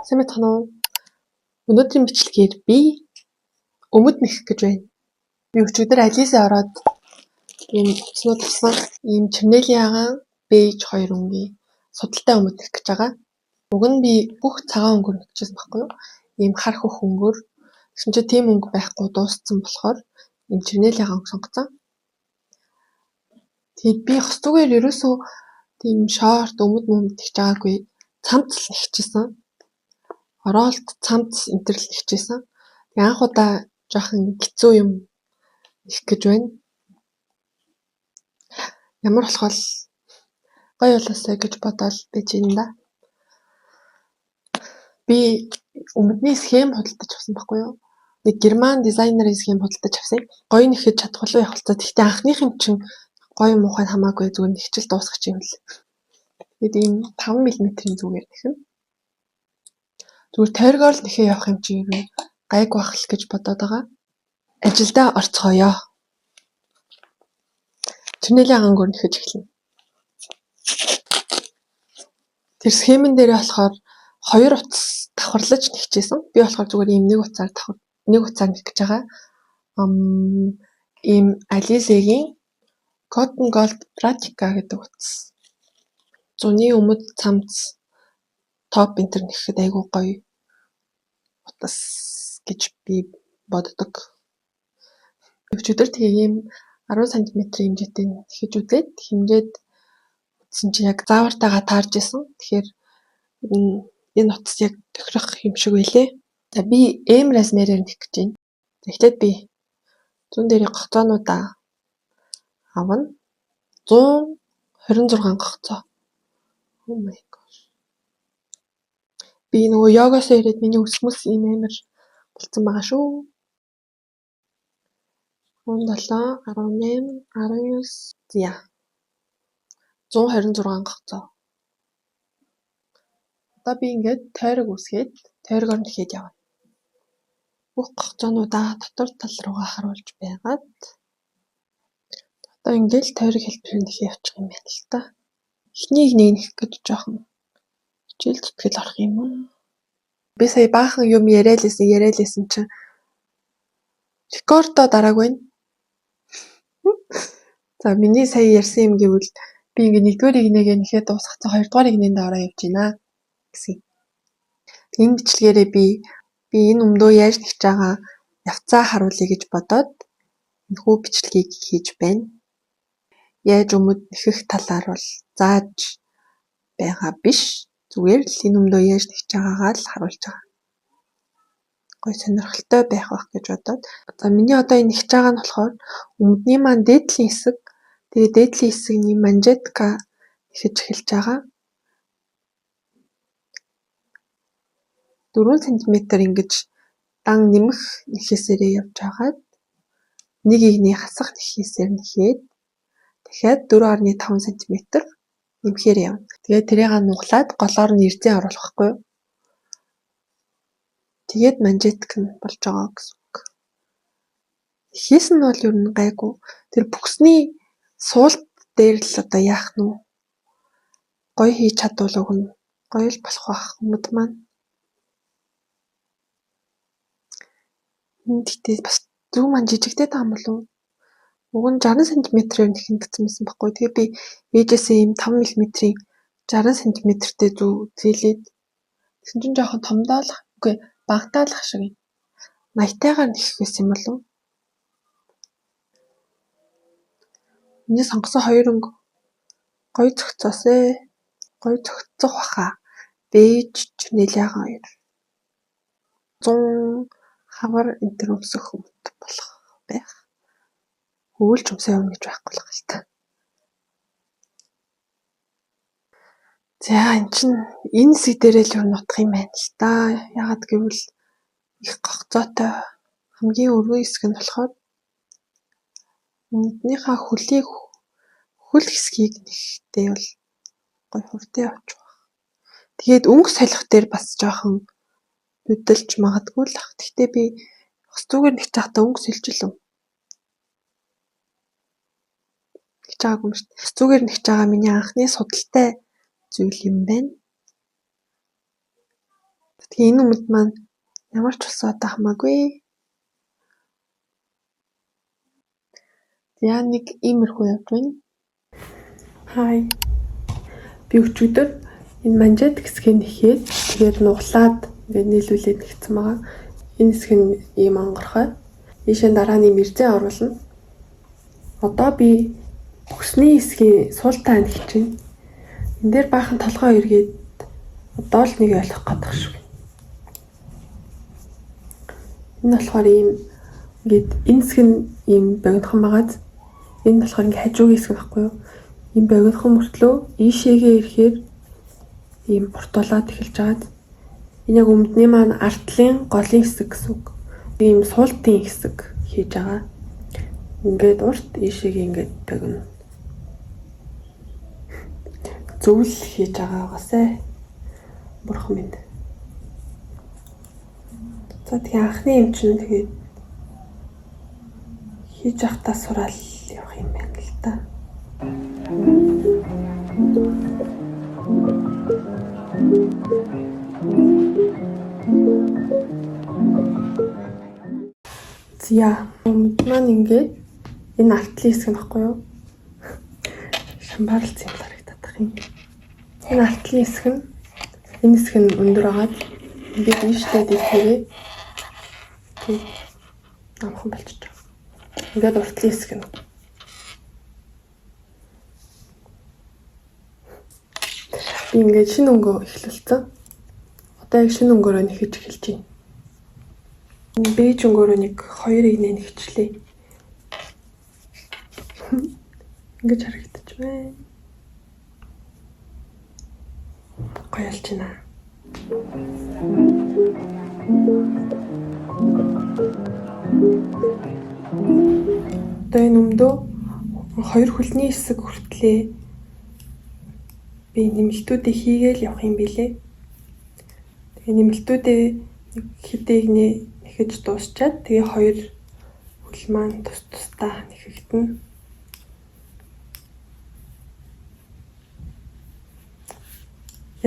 Сайн байна уу? Өнөөдрийн бичлэгээр би өмд нэх гэж байна. Би өчигдөр Алисаа ороод ийм утаснууд авсан. Ийм Чернелийн бэж 2 өнгийн судалтай өмд нэх гэж байгаа. Уг нь би бүх цагаан өнгөөр нэхчихсэн байхгүй юу? Ийм хар хөх өнгөөр. Тэгсэн чинь тийм өнгө байхгүй дууссан болохоор ийм Чернелийн өнгө сонгоцсон. Тэгээд би хостуугаар ерөөсөө тийм шорт өмд нэх жагаагүй. Цамц л нэхчихсэн. Оролт цамц энтерл нэхчихсэн. Тэгээ анх удаа жоохон хэцүү юм их гэж байна. Ямар болохол гоё болоосай гэж бодоод байж байна да. Би өмдний схем худалдаж авсан байхгүй юу? Нэг герман дизайнерын схем худалдаж авсан. Гоё нэхэж чадах болов яах вэ? Гэхдээ анхных юм чинь гоё муухай хамаагүй зүгээр нэхчил дуусгах юм л. Тэгээд ийм 5 мм-ийн зүгээр нэхэн. Зүгээр тойргоор л нэхээ явах юм чи юу гайг бах л гэж бодоод байгаа. Ажилдаа орцгоё. Чернелийн ангоор нэхэж эхэлнэ. Тэр схемэн дээрээ болохоор 2 утас давхарлаж нэхчихсэн. Би болохоор зүгээр ийм нэг утсаар нэх гэж байгаа. Ийм Алисагийн Cotton Gold Pratica гэдэг утас. Зуны өмд цамц топ энтер нэхэд айгуу гоё утас гэж би боддог. Өчигдөр тэгээ ийм 10 см хэмжээтэй нэхэж үзээд хэмжээд утсан чи яг заавартайгаа таарж исэн. Тэгэхээр энэ утас яг тохирох юм шиг байлээ. За би M размерээр нэх гэж байна. Тэгэхдээ би зүүн дээрээ гоцоонуудаа авна. 126 гоцоо. Oh my gosh. Би нөгөө йогасаа ирээд миний өсмөс ийм амар болцсон байгаа шүү. 17, 18, 19 зя. 126 гоцоо. Одоо би ингээд тойрог үсгээд тойрогоор нэхээд явна. Бүх гоцоонуудаа дотор тал руугаа харуулж байгаад одоо ингээд тойрог хэлбэрээр нэхээ явчих юм байна л та. Эхнийг нэг нэх гэж жоохон хичээл зүтгэл орох юм аа. Би сая баахан юм яриад лээсэн чинь рекордо дарааг байна. За миний сая ярьсан юм гэвэл би ингээд нэгдүгээр игнэгээ нэхээд дуусгацсан хоёрдугаар игнэнд ороо явж байна гэсэн. Энэ бичлэгээрээ би энэ өмдөө яаж нэхэж байгаа явцаа харуулъя гэж бодоод энэхүү бичлэгийг хийж байна. Яаж өмд нэхэх талаар бол зааж байгаа биш. Зүгээр л энэ өмдөө яаж нэхэж байгаагаа л харуулж байгаа. Гоё сонирхолтой байх гэж бодоод. За миний одоо энэ нэхэж байгаа нь болохоор өмдний маань дээдлийн хэсэг. Тэгээ дээдлийн хэсгийн манжетка нэхэж эхэлж байгаа. 4 см ингэж дан нэмэх нэхээсээрээ явж хагаад нэг игний хасах нэхээсээр нэхээд дахиад 4.5 см нэмэхээр явна. Тэгээд тэрийг нуглаад голоор нь эрзээ оруулах байхгүй юу? Тэгээд манжетк нь болж байгаа гэсэн үг. Хийс нь бол ер нь гайгүй. Тэр бүксний суулт дээр л одоо яах нь вэ? Гоё хийж чадвал уг нь гоё л болох байх өмд маань. Тэгтээ бас зүүн маань жижигтэй таам болов. Уг нь 60 см-ээр нэхэн гэсэн байсан байхгүй. Тэгээ би ээжээсээ ийм 5 мм-ийн 60 см-тэй зүү зээлээд тэгсэн чинь жоохон томдоол үгүй багтаалах шиг юм. 80-тайгаар нэхэх байсан юм болов. Миний сонгосон 2 өнгө гоё зөгцөөсэй. Гоё зөгцөх баха. Бэж Чернелийн 2. 100 хавар энтер өмсөх өмд болох байх. Хөвөлж өмсөө юм гэж байхгүй л гал та. За эн чинь энэ хэсэг дээрээ л юу нутах юм байна л та. Ягаад гэвэл их гогцоотой хамгийн өргөн хэсэг нь болохоор өмднийхаа хөл хэсгийг нэхтэй бол гоё хурдан явчих واخ. Тэгээд өнгө солих дээр бас жоохон хөдөлж магадгүй л ах. Гэхдээ би ус зүгээр нэг цаахта өнгө сэлжилв. Гэж байгаагүй юм шүү дээ. Ус зүгээр нэгж байгаа миний анхны судалтай зүйл юм байна. Тэгээ энэ өмнөд маань ямар ч болсон одоо хамаагүй. За нэг иймэрхүү явж байна. Хай. Би өчигдөр энэ манжет хэсгийг нэхээд тэгээд нуглаад ингээд нийлүүлээд нэгцэн байгаа. Энэ хэсэг нь ийм онгорхой. Ийшээ дараа нь мэрзээ оруулна. Одоо би бүхсний хэсгийн суултаа анх чинь. Энд дээр баахан толгой эргээд одоо л нэг ойлгох гэдэг шүү. Энэ болохоор ийм ингээд энэ хэсэг нь ийм богинохон байгааз энэ болохоор ингээд хажуугийн хэсэг байхгүй юу? Ийм богинохон мөртлөө ийшээгээ ирэхээр ийм буртуулаад эхэлж байгаад энэ яг өмнөдний маань артлын голын хэсэг гэсэн үг. Ийм суултын хэсэг хийж байгаа. Ингээд урт ийшээгээ ингээд богино зөвл хийж байгаа угаасаа бурхан минь. За тэгээ анхны юм чинь тэгээд хийж явахтаа сураал явах юм байна л та. За маань ингээд энэ артлын хэсэг нь баггүй юу? Шамбарлц юм харагдах юм. Энэ артлын хэсэг нь энэ хэсэг нь өндөр агаад ингээд ийштэй дэлхийгээ тэг амхан болчихж байгаа. Ингээд уртлын хэсэг нь. Би ингээд шинэ өнгөө эхлүүлсэн. Одоо яг шинэ өнгөөрөө нэхэж эхэлж байна. Бэж өнгөөрөө нэг 2-ыг нэхчлээ. Ингээд харагдаж байна. Гоёлж байна. Одоо энэ өмдөө 2 хөлний хэсэг хүртлээ би нэмэлтүүдээ хийгээл явах юм билээ. Тэгээ нэмэлтүүдээ хэдийг нэхэж дуусчаад тэгээ 2 хөл маань тус-тусдаа нэхэгдэнэ.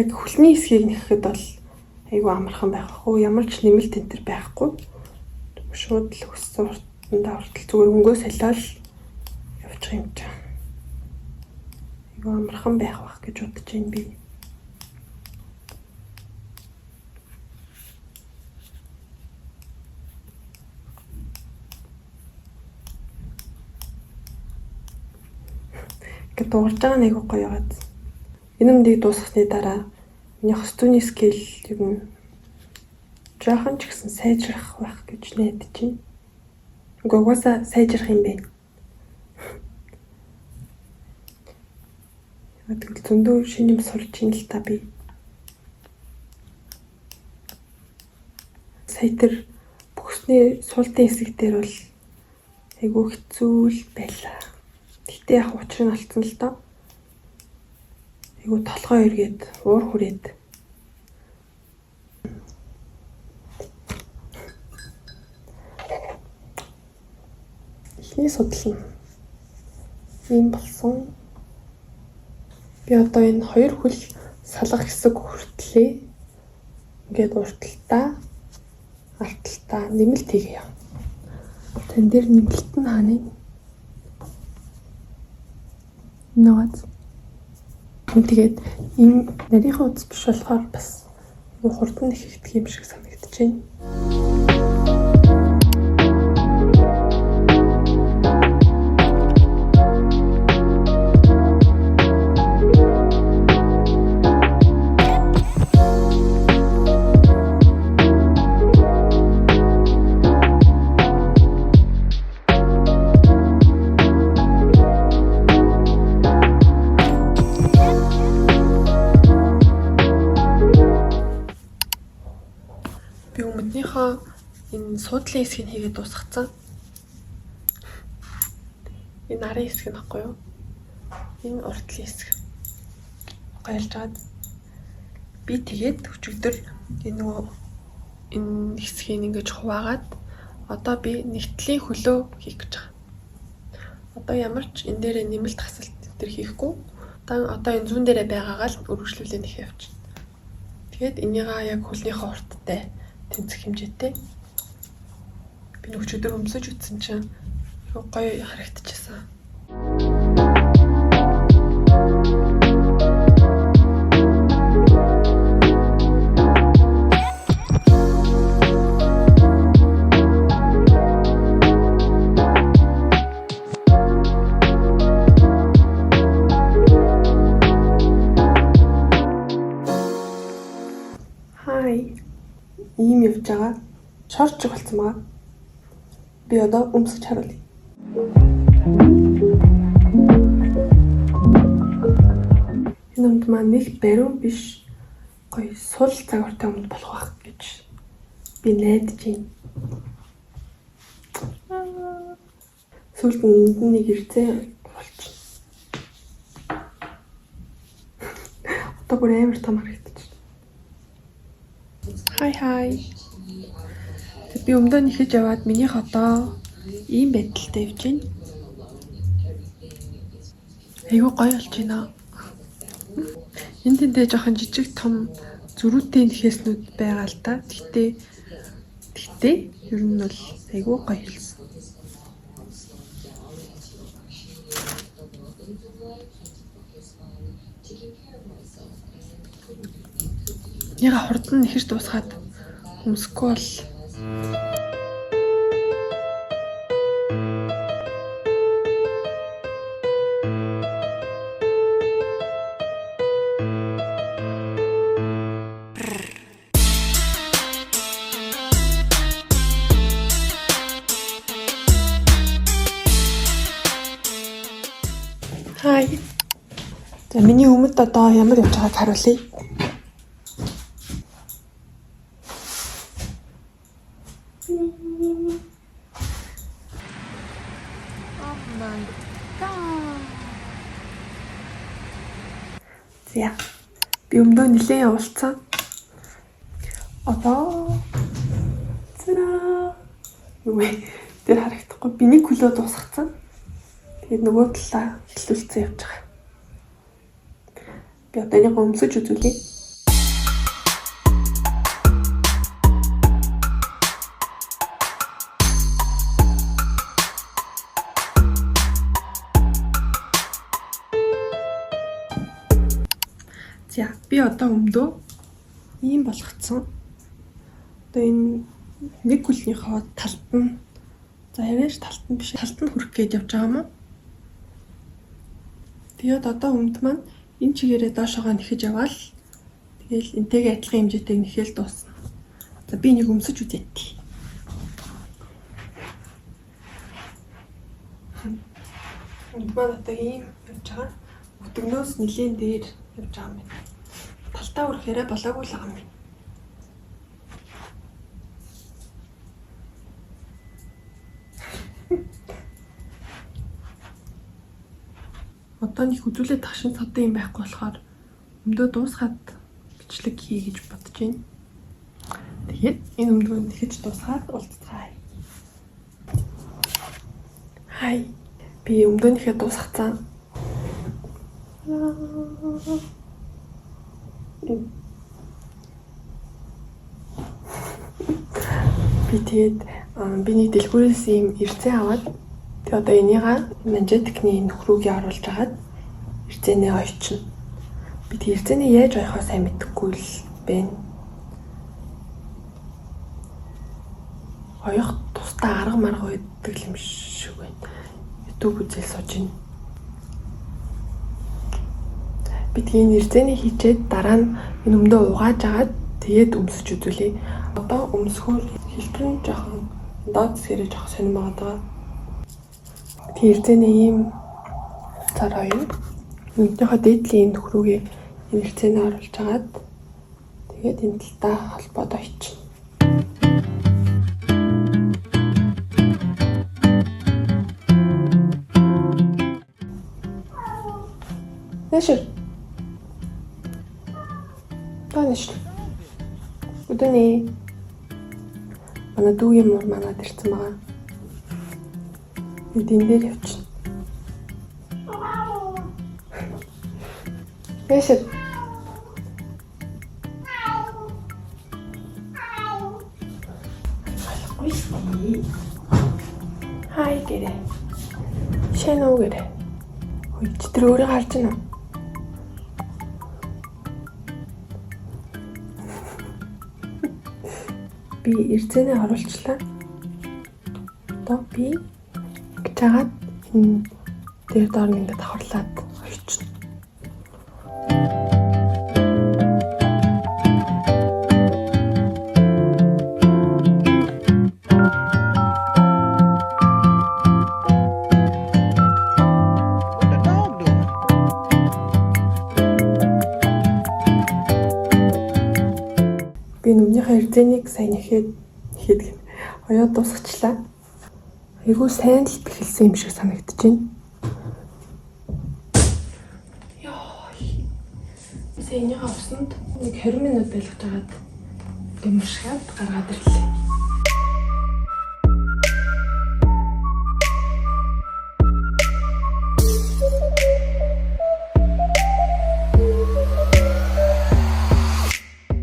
Яг хөлний хэсгийг нэхэхэд бол айгүй амархан байх уу? Ямар ч нэмэлт энтер байхгүй. Шууд л өссөн уртандаа хүртэл зүгээр өнгөө солиол явчих юм чинь. Айгүй амархан байх гэж бодож байна би. Ингээд дуурж байгаа нэг гоё яваад. Энэ өмнөдийг дуусгасны дараа миний хостууны скил ер нь жоохон ч гэсэн сайжрах байх гэж найдаж байна. Уг угаасаа сайжрах юм байна. Тэгэл зөндөө шинэ юм сурч ийн л та би. Сая тэр бүхсний суултын хэсэг дээр бол айгүй хэцүү л байлаа. Гэтэ яг учрыг нь алдсан л доо. Айгүй толгой эргээд уур хүрээд. Ихний судал нь ийм болсон. Би одоо энэ 2 хөл салгах хэсэг хүртлээ ингээд урталтаа арталтаа нэмэлт хийгээ. Тэн дээр нэмэлт нь хаана вэ? Наад. Тэгээд энэ нарийнхаа утас биш болохоор бас хурдан нэхэгдэх юм шиг санагдаж байна. Би өмнөднийхөө энэ суудлын хэсгийг хийгээд дуусгацсан. Энэ арын хэсэг нь баггүй юу? Энэ уртлын хэсэг. Гоёлж аваад би тэгээд өчигдөр энэ хэсгийг ингэж хуваагаад одоо би нэгтлийн хөлөө хийх гэж байгаа. Одоо ямар ч энэ дээрээ нэмэлт хасалт төр хийхгүй. Одоо энэ зүүн дээрээ байгаагаа л өргөжлүүлээ нэх явчихна. Тэгээд энийгээ яг хөлнийхөө урттай тэнцэх хэмжээтэй. Би өчигдөр өмсөж үтсэн чинь гоё харагдчихсан. Ийм явж байгаа. Шорч болсон байгаа. Би одоо өмсөж харуулъя. Энэ өмд маань нэг бариу биш гоё сул загвартай өмд болох байх гэж би найдаж байна. Сүүлд нь энд нэг ирцээ болчих. Одоо бүр амар том харагдаж. Хай. Би өмдөө нэхэж яваад минийх одоо ийм байдалтай явж байна. Айгуу гоё болж байна. Энд тэндээ жоохон жижиг том зөрүүтэй нэхээснүүд байгаа л да. Тэгтээ ер нь бол айгуу гоё хэлсэн. Яга хурдан нэхэж дуусгаад өмсөхгүй бол Хай. За миний өмд одоо ямар явж байгааг харуулъя. За. Би өмдөө нэлээд явуулсан. Одоо тэр харагдахгүй. Би нэг хөлөө дуусгацсан. Тэгээд нөгөө талаа эхлүүлсэн явж байгаа. Би одоо энийг өмсөж үзүүлье. За, би одоо өмдөө ийм болгоцсон. Одоо энэ нэг хөлнийхөө талд нь за яваш талд нь биш талд нь хүрэх гэж явж байгаа юм уу? Тэгээд одоо өмд маань энэ чигээрээ доошоогоо нэхэж яваал. Тэгээл энтэйгээ адилхан хэмжээтэй нэхэл дуусна. За би нэг өмсөж үзье. Өмд маань одоо ийм явж байгаа. Өтгнөөс нэлийн дээр явж байгаа юм байна. Талтаа үрхээр болоогүй л байгаа юм байна. Одоо нэг үзүүлээд тагшин цодон юм байхгүй болохоор өмдөө дуусгаад бичлэг хий гэж бодож байна. Тэгээд энэ өмдөө нэхэж дуусгаад уулзцгаая. Хай. Би өмдөө нэхэж дуусгацсан. Би тэгээд биний дэлгүүрээс ийм ирцээ аваад тэгээд одоо энийгээ манжетикний нөхрүүгээ оруулж агаад ирцэнээ ойчно. Би тэгээд ирцэнийг яаж ойхоо сайн мэдэхгүй л байна. Ойх тусдаа арга марга байдаг юм шиг байна. YouTube үзэл сууж байна. Би тэгээд ирцэнийг хийчээд дараа нь энэ өмдөө угааж агаад тэгээд өмсөж үзүүлье. Одоо өмсөхөөр хэлбэр нь жоохон доод зэрэг жоохон сонирм байгаа. Ирцэний ийм цараа юм. Өнөөхөө дээдлийн нөхрүүгээ энэ ирцэнээ оруулж агаад тэгээд энэ талтаа холбоод очив. Нэшэр. Таниш. Өдөөний манай дүүгийн муур манад ирсэн байгаа. Эдийн дээр явчихна. Нэшэр. Ой. Хай гэрэ. Шэнэ уу гэрэ. Ой, чи тэр өөрөө харж байна уу? Би ирцэнэ оруулчлаа. Одоо би гэж хагаад энэ дээр доор нь ингээд давхарлаад ойчно. Би нүмнийхээ эрдэнэийг сайн ихэд оёо дуусгачлаа. Айгуу сайн л бэхэлсэн юм шиг санагдаж байна. Яа. Энийг авсанд нэг 20 минут байлгаж агаад гэмшгээд гаргаад ирлээ.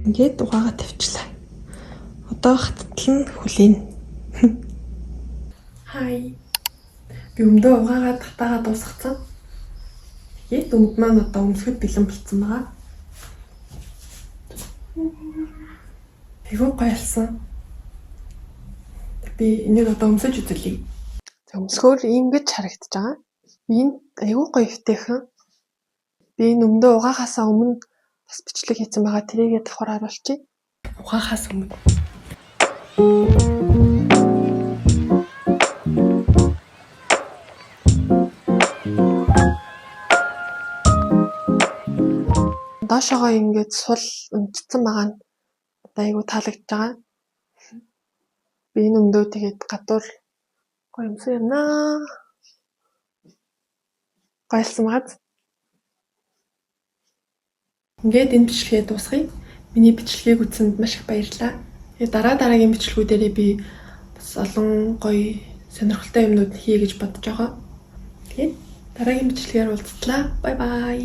Ингээд угаагаа тавьчлаа. Одоо хаттал нь хүлээн. Хай. Би өмдөө угаагаа татаагаа дуусгацсан. Тэгээд өмд маань одоо өмсгөд бэлэн болцсон байгаа. Айгуу гоёлсон. Би энийг одоо өмсөж үзүүлье. Өмсгөр ингэж харагдаж байгаа. Энэ айгуу гоё өвтэйхэн. Би энэ өмдөө угаагахаас өмнө бас бичлэг хийсэн байгаа. Тэрийгээ давхар харуулчих. Угаахаас өмнө. Доошоогоо ингэж сул өмчсөн байгаа нь одоо айгуу таалагдж байгаа. Би энэ өмдөө тэгээд гадуур гоё юмсан юм наа. Гоёлсон байгаа. Ингээд энэ бичлэгээ дуусгая. Миний бичлэгийг үзсэнд маш их баярлалаа. Тэгээд дараагийн бичлэгүүдээрээ би бас олон гоё сонирхолтой юмнууд хий гэж бодож байгаа. Тэгээд дараагийн бичлэгээр уулзтлаа. Бай бай.